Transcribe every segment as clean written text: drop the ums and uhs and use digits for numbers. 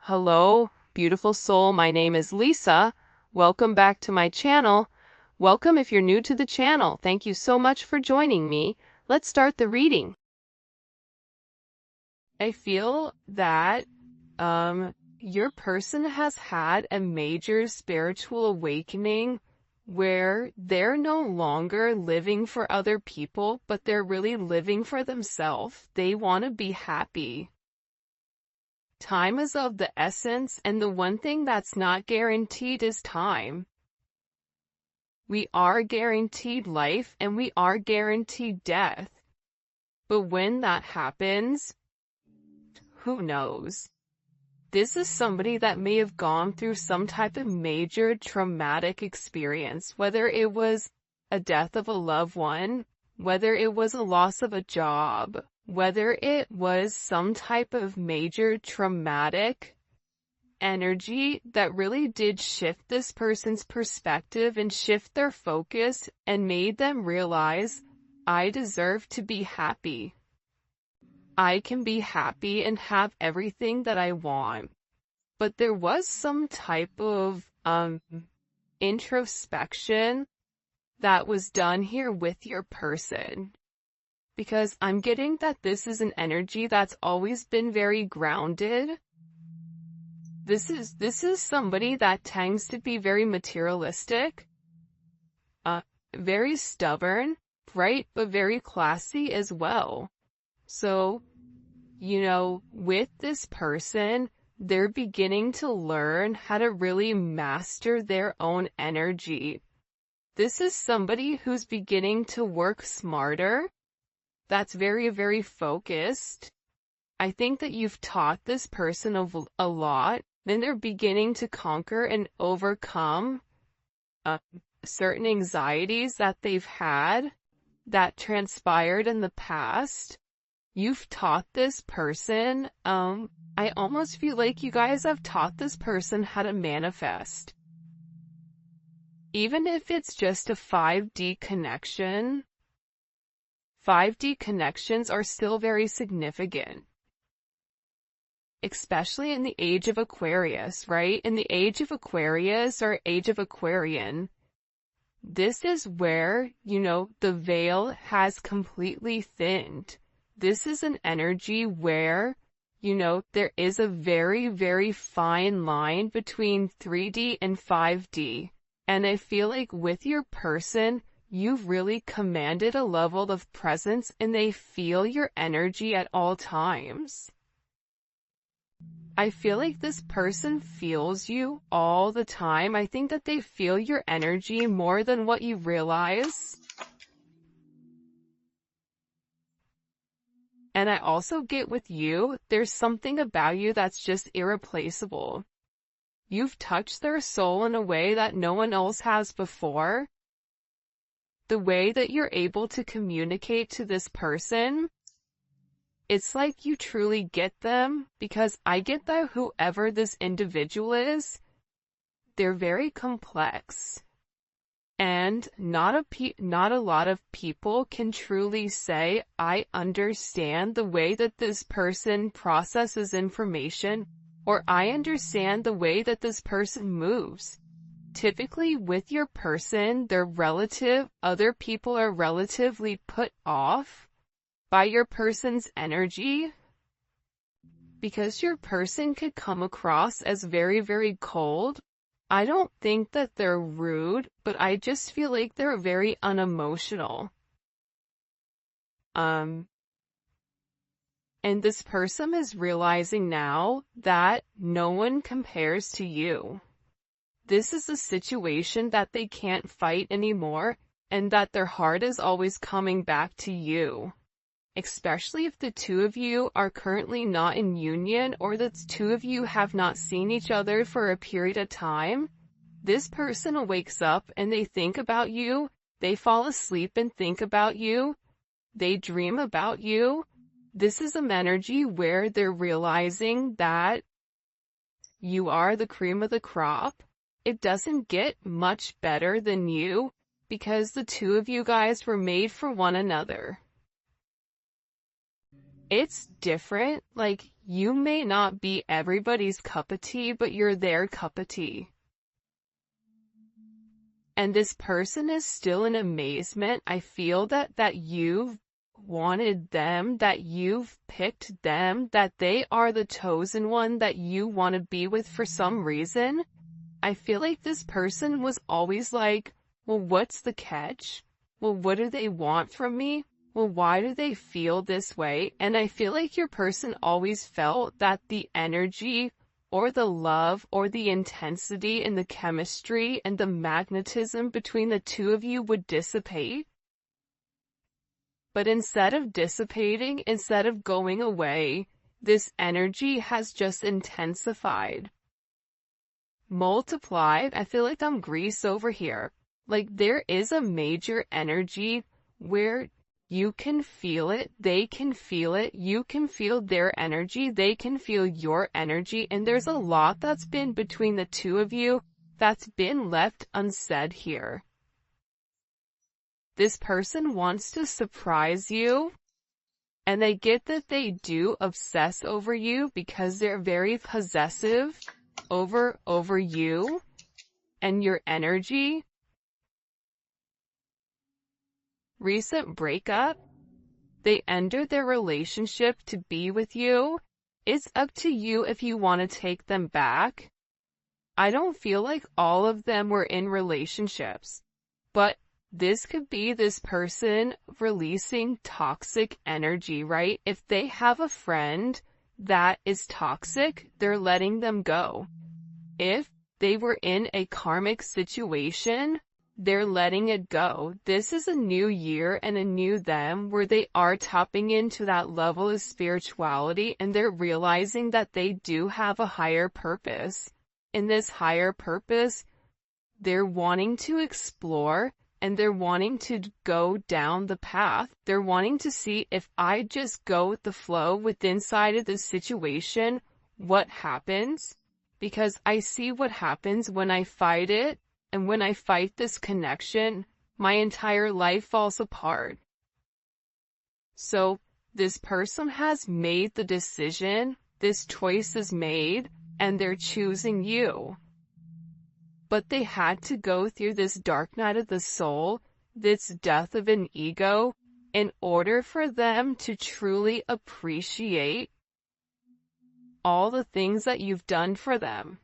Hello, beautiful soul. My name is Lisa. Welcome back to my channel. Welcome if you're new to the channel. Thank you so much for joining me. Let's start the reading. I feel that your person has had a major spiritual awakening where they're no longer living for other people, but they're really living for themselves. They want to be happy. Time is of the essence, and the one thing that's not guaranteed is time. We are guaranteed life and we are guaranteed death. But when that happens, who knows? This is somebody that may have gone through some type of major traumatic experience, whether it was a death of a loved one, whether it was a loss of a job, whether it was some type of major traumatic energy that really did shift this person's perspective and shift their focus and made them realize, I deserve to be happy. I can be happy and have everything that I want. But there was some type of introspection that was done here with your person. Because I'm getting that this is an energy that's always been very grounded. This is somebody that tends to be very materialistic, very stubborn, right, but very classy as well. So, with this person, they're beginning to learn how to really master their own energy. This is somebody who's beginning to work smarter, that's very, very focused. I think that you've taught this person a lot, then they're beginning to conquer and overcome certain anxieties that they've had that transpired in the past. You've taught this person, I almost feel like you guys have taught this person how to manifest. Even if it's just a 5D connection, 5D connections are still very significant. Especially in the age of Aquarius, right? In the age of Aquarius or age of Aquarian, this is where, the veil has completely thinned. This is an energy where, there is a very, very fine line between 3D and 5D. And I feel like with your person, you've really commanded a level of presence and they feel your energy at all times. I feel like this person feels you all the time. I think that they feel your energy more than what you realize. And I also get with you, there's something about you that's just irreplaceable. You've touched their soul in a way that no one else has before. The way that you're able to communicate to this person, it's like you truly get them, because I get that whoever this individual is, they're very complex. And not a lot of people can truly say, I understand the way that this person processes information, or I understand the way that this person moves. Typically with your person, other people are relatively put off by your person's energy, because your person could come across as very, very cold. I don't think that they're rude, but I just feel like they're very unemotional. And this person is realizing now that no one compares to you. This is a situation that they can't fight anymore, and that their heart is always coming back to you. Especially if the two of you are currently not in union, or the two of you have not seen each other for a period of time. This person wakes up and they think about you, they fall asleep and think about you, they dream about you. This is an energy where they're realizing that you are the cream of the crop. It doesn't get much better than you, because the two of you guys were made for one another. it's different. Like, you may not be everybody's cup of tea, but you're their cup of tea. And this person is still in amazement. I feel that you've wanted them, that you've picked them, that they are the chosen one that you want to be with for some reason. I feel like this person was always like, well, what's the catch? Well, what do they want from me? Well, why do they feel this way? And I feel like your person always felt that the energy or the love or the intensity and the chemistry and the magnetism between the two of you would dissipate. But instead of dissipating, instead of going away, this energy has just intensified, multiplied. I feel like I'm Grease over here. Like, there is a major energy where you can feel it, they can feel it, you can feel their energy, they can feel your energy, and there's a lot that's been between the two of you that's been left unsaid here. This person wants to surprise you, and I get that they do obsess over you because they're very possessive over you and your energy. Recent breakup. They ended their relationship to be with you. It's up to you if you want to take them back. I don't feel like all of them were in relationships, but this could be this person releasing toxic energy, right? If they have a friend that is toxic, they're letting them go. If they were in a karmic situation, they're letting it go. This is a new year and a new them where they are tapping into that level of spirituality, and they're realizing that they do have a higher purpose. In this higher purpose, they're wanting to explore and they're wanting to go down the path. They're wanting to see, if I just go with the flow with inside of the situation, what happens? Because I see what happens when I fight it. And when I fight this connection, my entire life falls apart. So this person has made the decision, this choice is made, and they're choosing you. But they had to go through this dark night of the soul, this death of an ego, in order for them to truly appreciate all the things that you've done for them.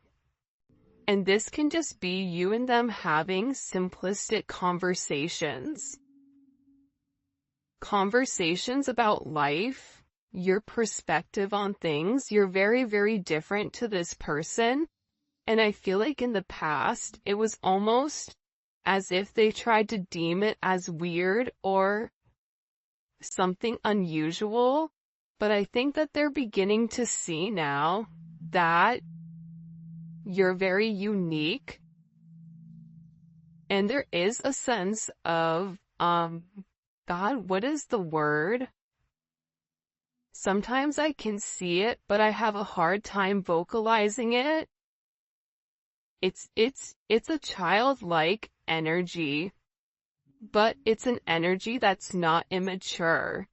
And this can just be you and them having simplistic conversations. Conversations about life, your perspective on things. You're very, very different to this person. And I feel like in the past, it was almost as if they tried to deem it as weird or something unusual. But I think that they're beginning to see now that you're very unique, and there is a sense of, God, what is the word? Sometimes I can see it, but I have a hard time vocalizing it. It's a childlike energy, but it's an energy that's not immature.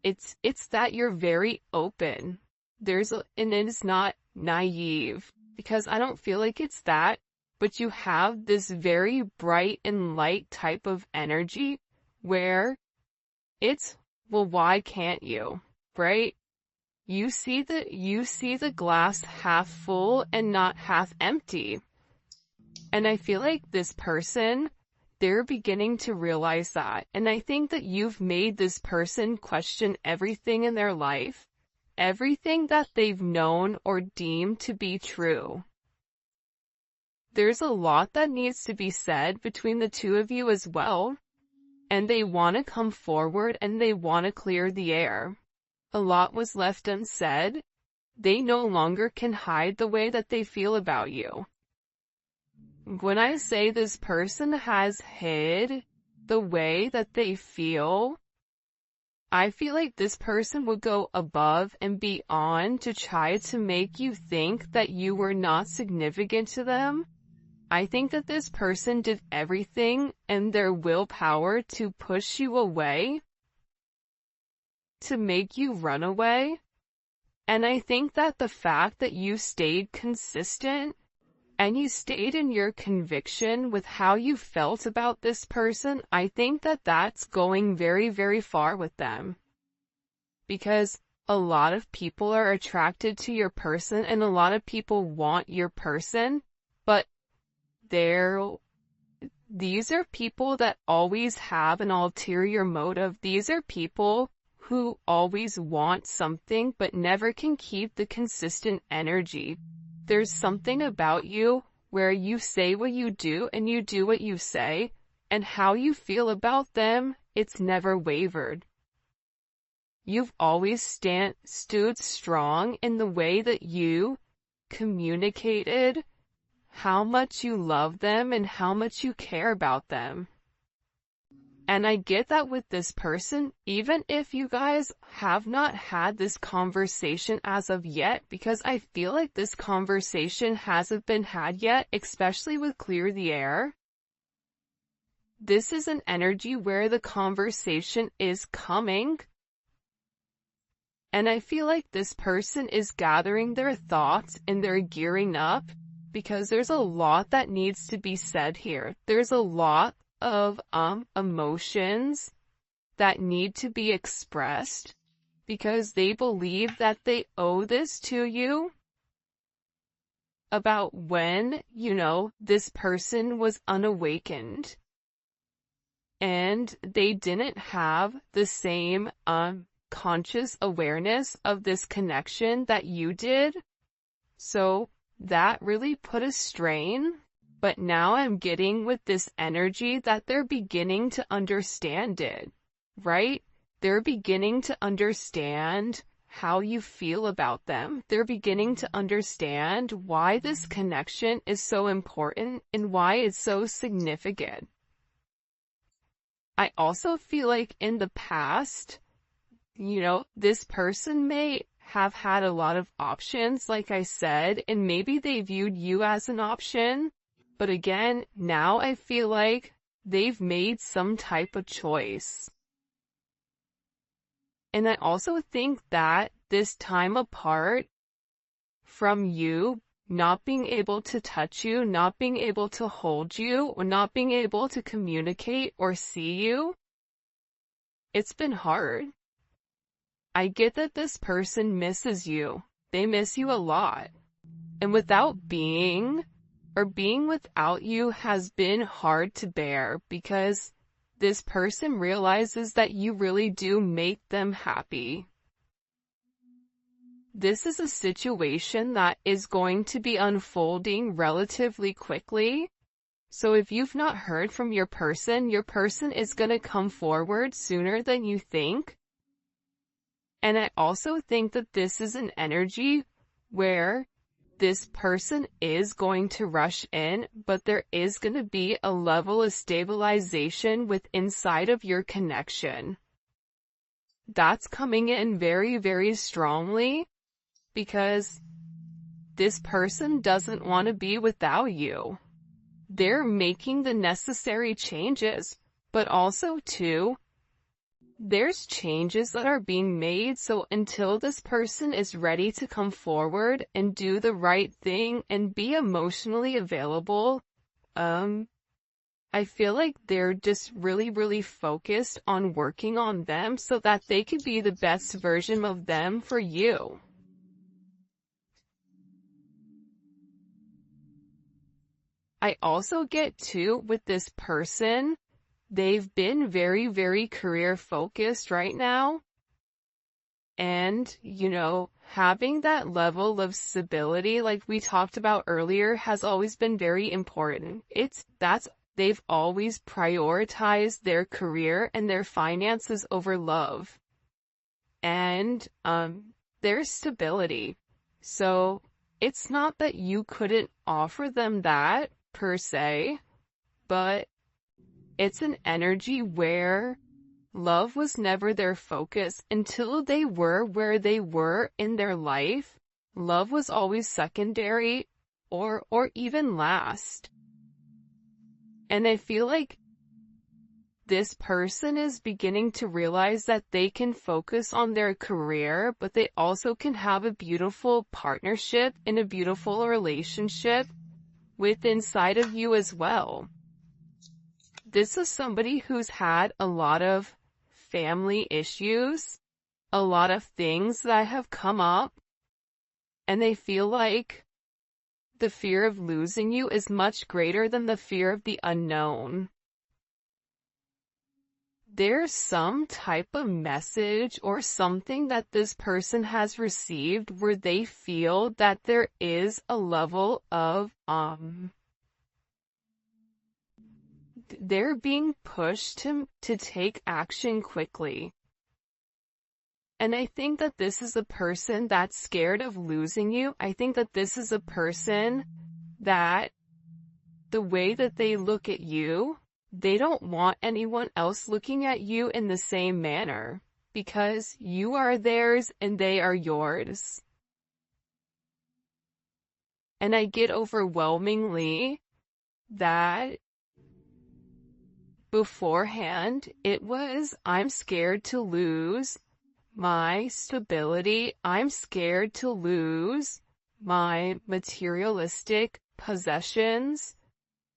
It's that you're very open. And it is not naive. Because I don't feel like it's that, but you have this very bright and light type of energy where it's, well, why can't you, right? You see the glass half full and not half empty. And I feel like this person, they're beginning to realize that. And I think that you've made this person question everything in their life. Everything that they've known or deemed to be true. There's a lot that needs to be said between the two of you as well. And they want to come forward and they want to clear the air. A lot was left unsaid. They no longer can hide the way that they feel about you. When I say this person has hid the way that they feel, I feel like this person would go above and beyond to try to make you think that you were not significant to them. I think that this person did everything in their willpower to push you away. to make you run away. And I think that the fact that you stayed consistent and you stayed in your conviction with how you felt about this person, I think that that's going very, very far with them. Because a lot of people are attracted to your person and a lot of people want your person, but these are people that always have an ulterior motive. These are people who always want something but never can keep the consistent energy. There's something about you where you say what you do and you do what you say, and how you feel about them, it's never wavered. You've always stood strong in the way that you communicated how much you love them and how much you care about them. And I get that with this person, even if you guys have not had this conversation as of yet, because I feel like this conversation hasn't been had yet, especially with Clear the Air. This is an energy where the conversation is coming. And I feel like this person is gathering their thoughts and they're gearing up, because there's a lot that needs to be said here. There's a lot of emotions that need to be expressed because they believe that they owe this to you about when, this person was unawakened and they didn't have the same conscious awareness of this connection that you did. So that really put a strain. But now I'm getting with this energy that they're beginning to understand it, right? They're beginning to understand how you feel about them. They're beginning to understand why this connection is so important and why it's so significant. I also feel like in the past, this person may have had a lot of options, like I said, and maybe they viewed you as an option. But again, now I feel like they've made some type of choice. And I also think that this time apart from you, not being able to touch you, not being able to hold you, or not being able to communicate or see you, it's been hard. I get that this person misses you. They miss you a lot. And being without you has been hard to bear, because this person realizes that you really do make them happy. This is a situation that is going to be unfolding relatively quickly. So if you've not heard from your person is going to come forward sooner than you think. And I also think that this is an energy where this person is going to rush in, but there is going to be a level of stabilization inside of your connection. That's coming in very, very strongly, because this person doesn't want to be without you. They're making the necessary changes, but also too, there's changes that are being made, so until this person is ready to come forward and do the right thing and be emotionally available, I feel like they're just really, really focused on working on them so that they could be the best version of them for you. I also get too, with this person, they've been very, very career focused right now. And, having that level of stability, like we talked about earlier, has always been very important. They've always prioritized their career and their finances over love. And, their stability. So, it's not that you couldn't offer them that, per se, but it's an energy where love was never their focus until they were where they were in their life. Love was always secondary or even last. And I feel like this person is beginning to realize that they can focus on their career, but they also can have a beautiful partnership and a beautiful relationship with inside of you as well. This is somebody who's had a lot of family issues, a lot of things that have come up, and they feel like the fear of losing you is much greater than the fear of the unknown. There's some type of message or something that this person has received where they feel that there is a level of, they're being pushed to take action quickly. And I think that this is a person that's scared of losing you. I think that this is a person that the way that they look at you, they don't want anyone else looking at you in the same manner, because you are theirs and they are yours. And I get overwhelmingly that beforehand it was, I'm scared to lose my stability, I'm scared to lose my materialistic possessions,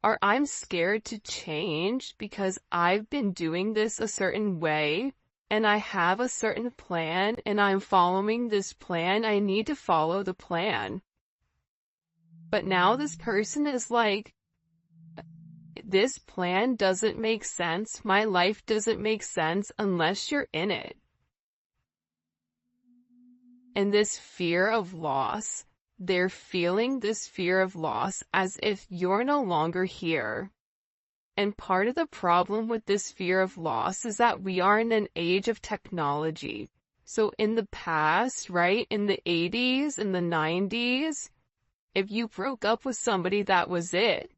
or I'm scared to change because I've been doing this a certain way, and I have a certain plan, and I'm following this plan. I need to follow the plan. But now this person is like, this plan doesn't make sense. My life doesn't make sense unless you're in it. And this fear of loss, they're feeling this fear of loss as if you're no longer here. And part of the problem with this fear of loss is that we are in an age of technology. So in the past, right, in the 80s, in the 90s, if you broke up with somebody, that was it.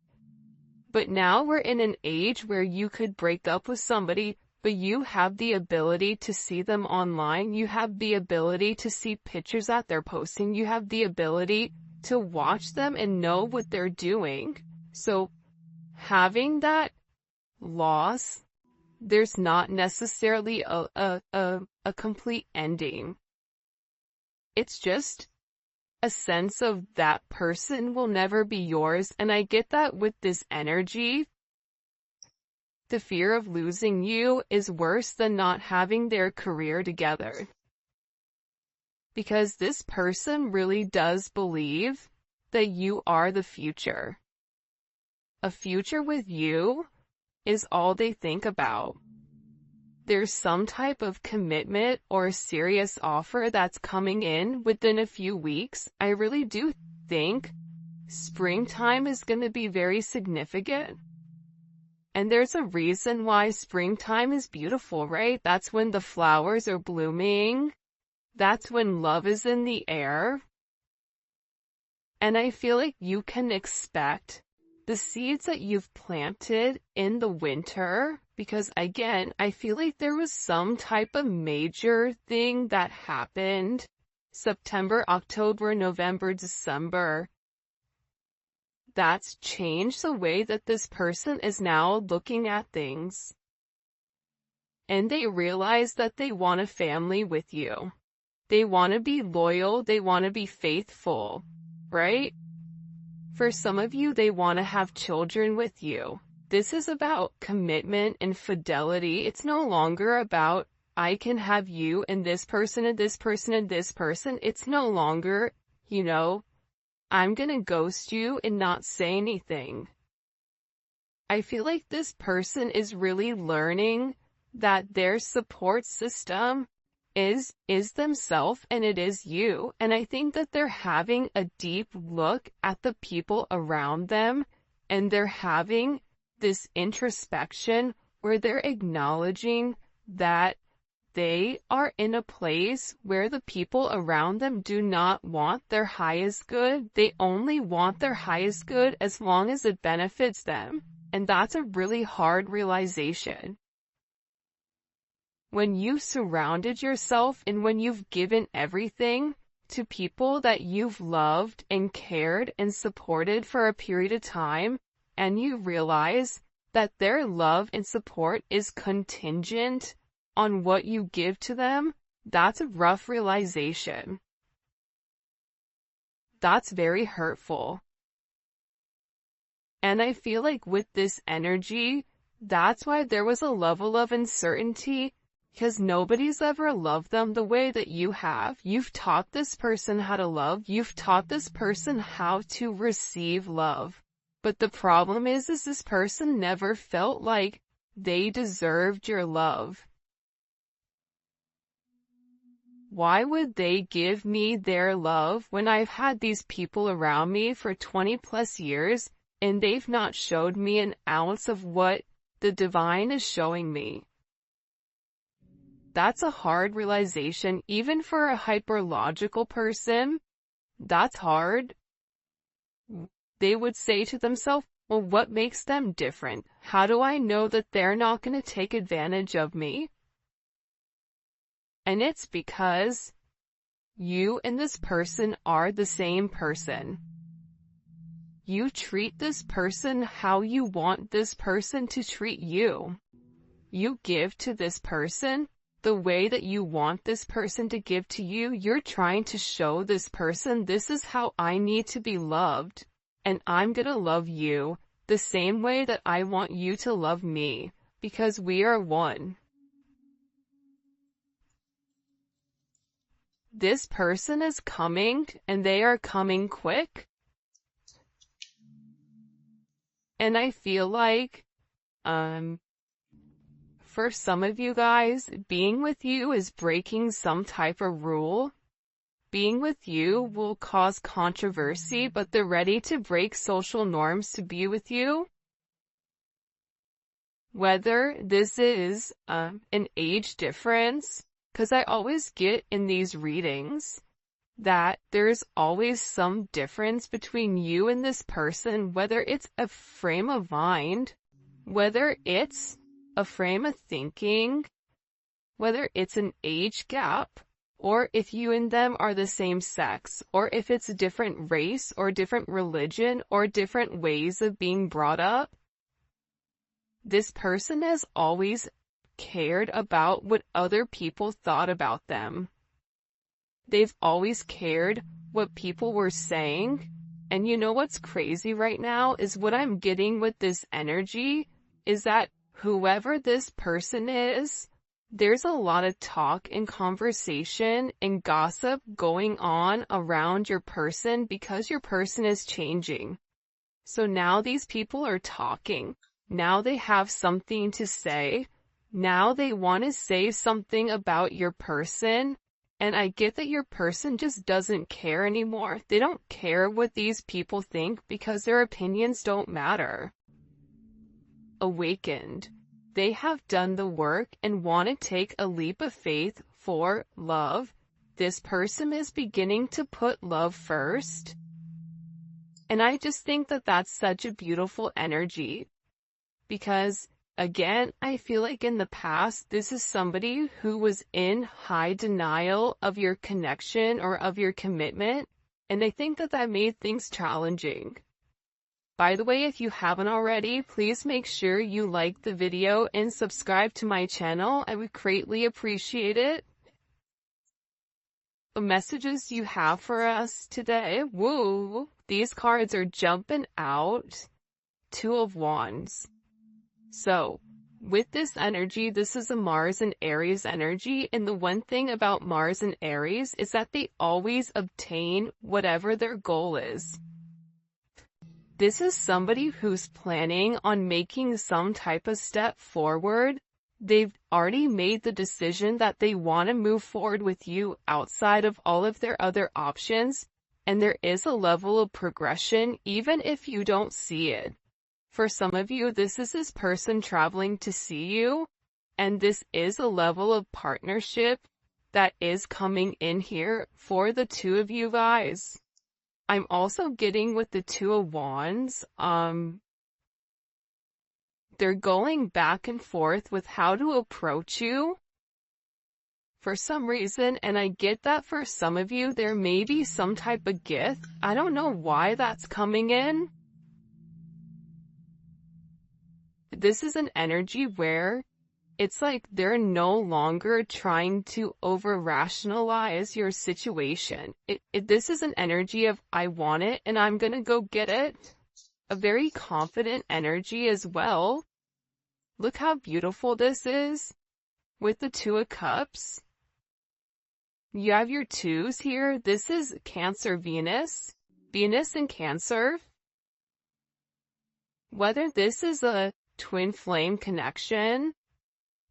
But now we're in an age where you could break up with somebody, but you have the ability to see them online. You have the ability to see pictures that they're posting. You have the ability to watch them and know what they're doing. So having that loss, there's not necessarily a complete ending. It's just a sense of that person will never be yours. And I get that with this energy. The fear of losing you is worse than not having their career together. Because this person really does believe that you are the future. A future with you is all they think about. There's some type of commitment or serious offer that's coming in within a few weeks. I really do think springtime is going to be very significant. And there's a reason why springtime is beautiful, right? That's when the flowers are blooming. That's when love is in the air. And I feel like you can expect the seeds that you've planted in the winter, because again, I feel like there was some type of major thing that happened September, October, November, December. That's changed the way that this person is now looking at things. And they realize that they want a family with you. They want to be loyal. They want to be faithful, right? For some of you, they want to have children with you. This is about commitment and fidelity. It's no longer about, I can have you and this person and this person and this person. It's no longer, I'm gonna ghost you and not say anything. I feel like this person is really learning that their support system is themselves, and it is you. And I think that they're having a deep look at the people around them, and they're having this introspection where they're acknowledging that they are in a place where the people around them do not want their highest good. They only want their highest good as long as it benefits them. And that's a really hard realization. When you've surrounded yourself and when you've given everything to people that you've loved and cared and supported for a period of time, and you realize that their love and support is contingent on what you give to them, that's a rough realization. That's very hurtful. And I feel like with this energy, that's why there was a level of uncertainty, because nobody's ever loved them the way that you have. You've taught this person how to love. You've taught this person how to receive love. But the problem is this person never felt like they deserved your love. Why would they give me their love when I've had these people around me for 20 plus years and they've not showed me an ounce of what the divine is showing me? That's a hard realization, even for a hyperlogical person. That's hard. They would say to themselves, well, what makes them different? How do I know that they're not going to take advantage of me? And it's because you and this person are the same person. You treat this person how you want this person to treat you. You give to this person the way that you want this person to give to you. You're trying to show this person, this is how I need to be loved, and I'm gonna love you the same way that I want you to love me, because we are one. This person is coming, and they are coming quick. And I feel like, for some of you guys, being with you is breaking some type of rule. Being with you will cause controversy, but they're ready to break social norms to be with you. Whether this is an age difference, because I always get in these readings that there's always some difference between you and this person, whether it's a frame of mind, whether it's a frame of thinking, whether it's an age gap, or if you and them are the same sex, or if it's a different race, or different religion, or different ways of being brought up. This person has always cared about what other people thought about them. They've always cared what people were saying. And you know what's crazy right now is what I'm getting with this energy is that whoever this person is, there's a lot of talk and conversation and gossip going on around your person because your person is changing. So now these people are talking. Now they have something to say. Now they want to say something about your person. And I get that your person just doesn't care anymore. They don't care what these people think because their opinions don't matter. Awakened. They have done the work and want to take a leap of faith for love. This person is beginning to put love first. And I just think that that's such a beautiful energy. Because, again, I feel like in the past, this is somebody who was in high denial of your connection or of your commitment. And I think that that made things challenging. By the way, if you haven't already, please make sure you like the video and subscribe to my channel. I would greatly appreciate it. The messages you have for us today, woo, these cards are jumping out. Two of Wands. So, with this energy, this is a Mars and Aries energy, and the one thing about Mars and Aries is that they always obtain whatever their goal is. This is somebody who's planning on making some type of step forward. They've already made the decision that they want to move forward with you outside of all of their other options, and there is a level of progression even if you don't see it. For some of you, this is this person traveling to see you, and this is a level of partnership that is coming in here for the two of you guys. I'm also getting with the Two of Wands, they're going back and forth with how to approach you for some reason, and I get that for some of you, there may be some type of gift. I don't know why that's coming in. this is an energy where it's like they're no longer trying to over-rationalize your situation. This is an energy of, I want it and I'm gonna go get it. A very confident energy as well. Look how beautiful this is with the Two of Cups. You have your twos here. This is Cancer Venus. Venus in Cancer. Whether this is a twin flame connection,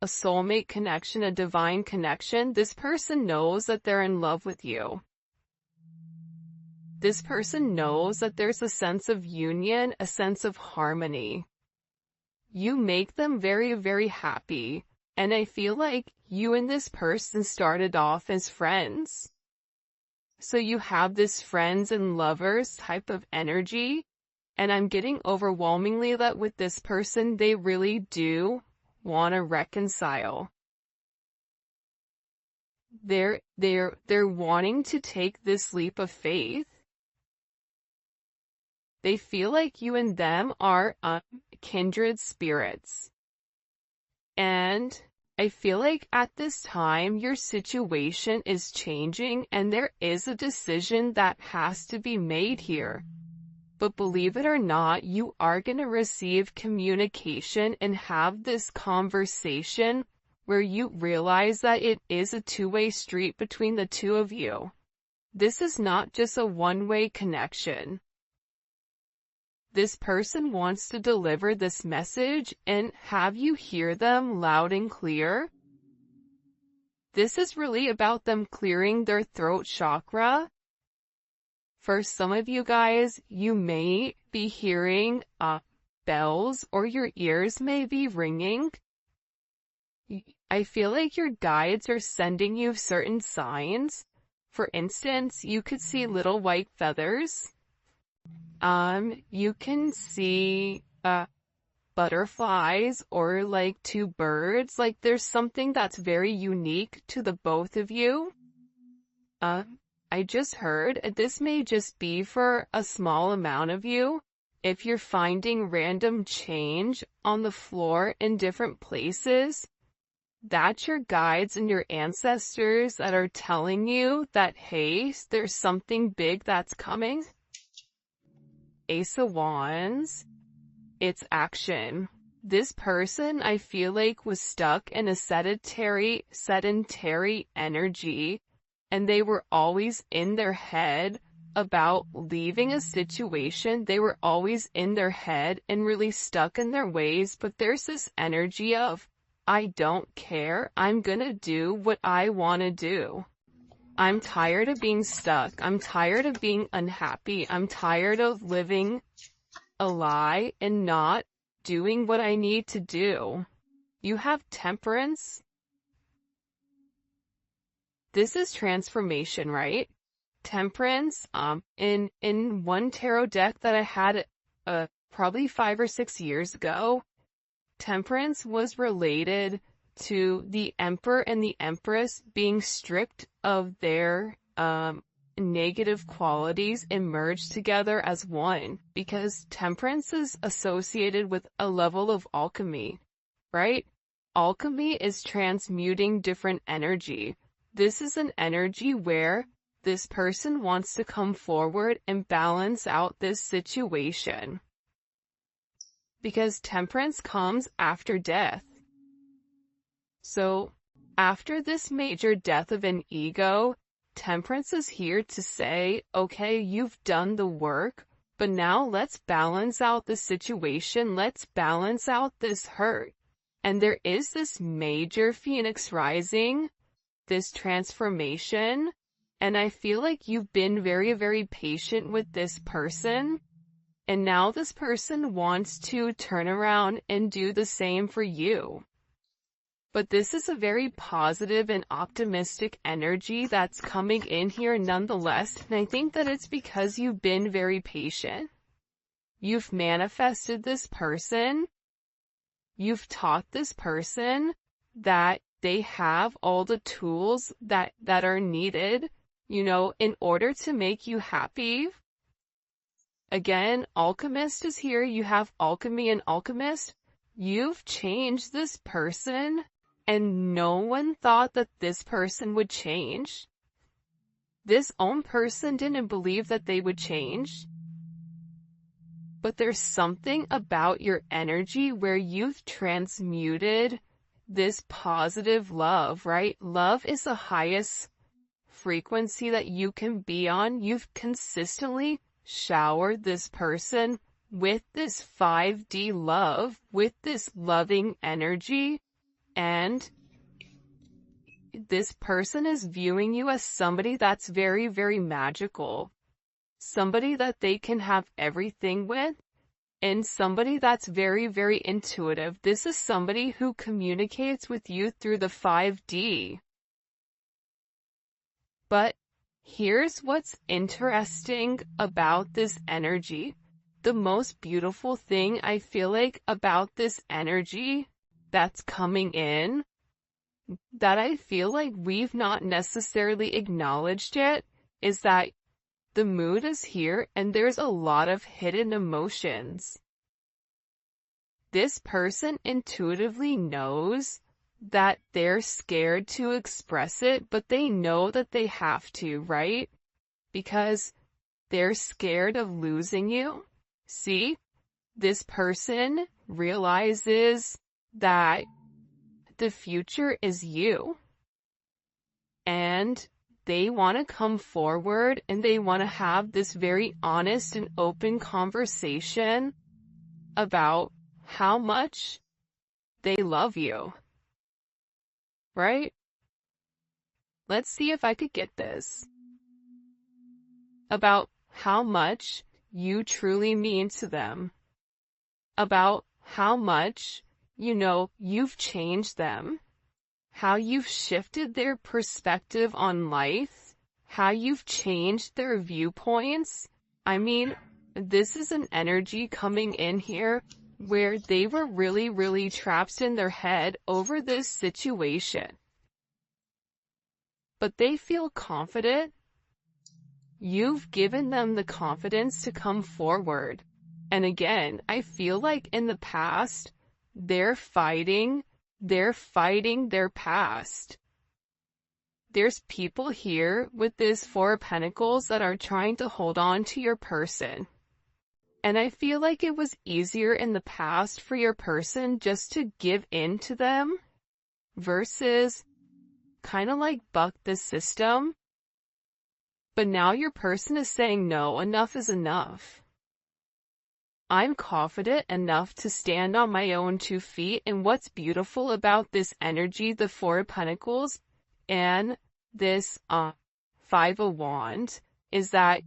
a soulmate connection, a divine connection, this person knows that they're in love with you. This person knows that there's a sense of union, a sense of harmony. You make them very, very happy. And I feel like you and this person started off as friends. So you have this friends and lovers type of energy. And I'm getting overwhelmingly that with this person, they really do want to reconcile. They're wanting to take this leap of faith. They feel like you and them are kindred spirits. And I feel like at this time, your situation is changing and there is a decision that has to be made here. But believe it or not, you are going to receive communication and have this conversation where you realize that it is a two-way street between the two of you. This is not just a one-way connection. This person wants to deliver this message and have you hear them loud and clear. This is really about them clearing their throat chakra. For some of you guys, you may be hearing bells or your ears may be ringing. I feel like your guides are sending you certain signs. For instance, you could see little white feathers. You can see butterflies or like two birds. Like there's something that's very unique to the both of you. I just heard, this may just be for a small amount of you. If you're finding random change on the floor in different places, that's your guides and your ancestors that are telling you that, hey, there's something big that's coming. Ace of Wands, it's action. This person, I feel like, was stuck in a sedentary energy. And they were always in their head about leaving a situation. They were always in their head and really stuck in their ways. But there's this energy of, I don't care. I'm gonna do what I want to do. I'm tired of being stuck. I'm tired of being unhappy. I'm tired of living a lie and not doing what I need to do. You have Temperance. This is transformation, right? Temperance, in one tarot deck that I had, probably 5 or 6 years ago, Temperance was related to the Emperor and the Empress being stripped of their, negative qualities and merged together as one, because Temperance is associated with a level of alchemy, right? Alchemy is transmuting different energy. This is an energy where this person wants to come forward and balance out this situation. Because Temperance comes after death. So, after this major death of an ego, Temperance is here to say, okay, you've done the work, but now let's balance out the situation. Let's balance out this hurt. And there is this major Phoenix rising, this transformation, and I feel like you've been very, very patient with this person, and now this person wants to turn around and do the same for you. But this is a very positive and optimistic energy that's coming in here nonetheless, and I think that it's because you've been very patient. You've manifested this person. You've taught this person that they have all the tools that are needed, in order to make you happy. Again, Alchemist is here. You have Alchemy and Alchemist. You've changed this person, and no one thought that this person would change. This own person didn't believe that they would change. But there's something about your energy where you've transmuted this positive love, right? Love is the highest frequency that you can be on. You've consistently showered this person with this 5D love, with this loving energy, and this person is viewing you as somebody that's very, very magical, somebody that they can have everything with, and somebody that's very, very intuitive. This is somebody who communicates with you through the 5D. But here's what's interesting about this energy. The most beautiful thing I feel like about this energy that's coming in, that I feel like we've not necessarily acknowledged yet, is that the mood is here and there's a lot of hidden emotions. This person intuitively knows that they're scared to express it, but they know that they have to, right? Because they're scared of losing you. See, this person realizes that the future is you, and they want to come forward and they want to have this very honest and open conversation about how much they love you, right? Let's see if I could get this. About how much you truly mean to them. About how much, you've changed them. How you've shifted their perspective on life. How you've changed their viewpoints. I mean, this is an energy coming in here where they were really, really trapped in their head over this situation. But they feel confident. You've given them the confidence to come forward. And again, I feel like in the past, they're fighting their past. There's people here with this Four of Pentacles that are trying to hold on to your person. And I feel like it was easier in the past for your person just to give in to them versus kind of like buck the system. But now your person is saying, no, enough is enough. I'm confident enough to stand on my own 2 feet. And what's beautiful about this energy, the Four of Pentacles and this 5 of Wands, is that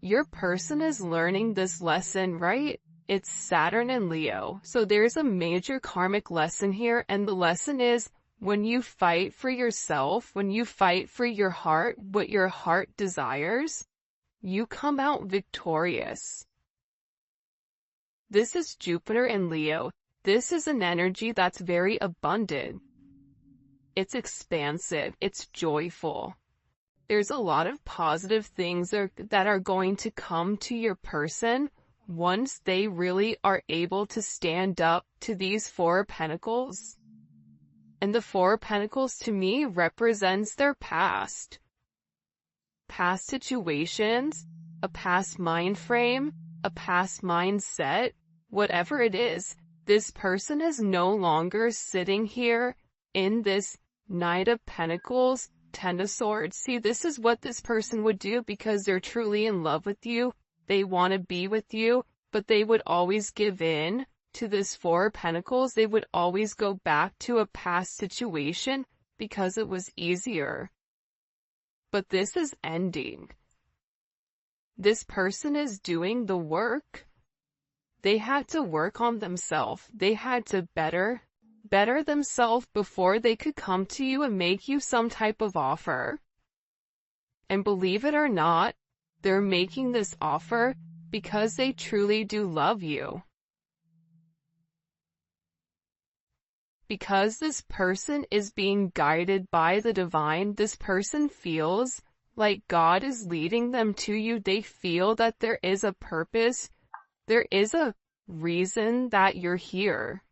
your person is learning this lesson, right? It's Saturn and Leo. So there's a major karmic lesson here. And the lesson is, when you fight for yourself, when you fight for your heart, what your heart desires, you come out victorious. This is Jupiter and Leo. This is an energy that's very abundant. It's expansive. It's joyful. There's a lot of positive things that are going to come to your person once they really are able to stand up to these Four of Pentacles. And the Four of Pentacles to me represents their past. Past situations, a past mind frame, a past mindset, whatever it is, this person is no longer sitting here in this Knight of Pentacles, Ten of Swords. See, this is what this person would do because they're truly in love with you. They want to be with you, but they would always give in to this Four of Pentacles. They would always go back to a past situation because it was easier. But this is ending. This person is doing the work. They had to work on themselves. They had to better themselves before they could come to you and make you some type of offer. And believe it or not, they're making this offer because they truly do love you. Because this person is being guided by the divine, this person feels like God is leading them to you. They feel that there is a purpose. There is a reason that you're here.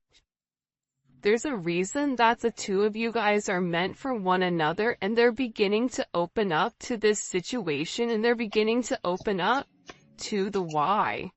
There's a reason that the two of you guys are meant for one another, and they're beginning to open up to this situation, and they're beginning to open up to the why.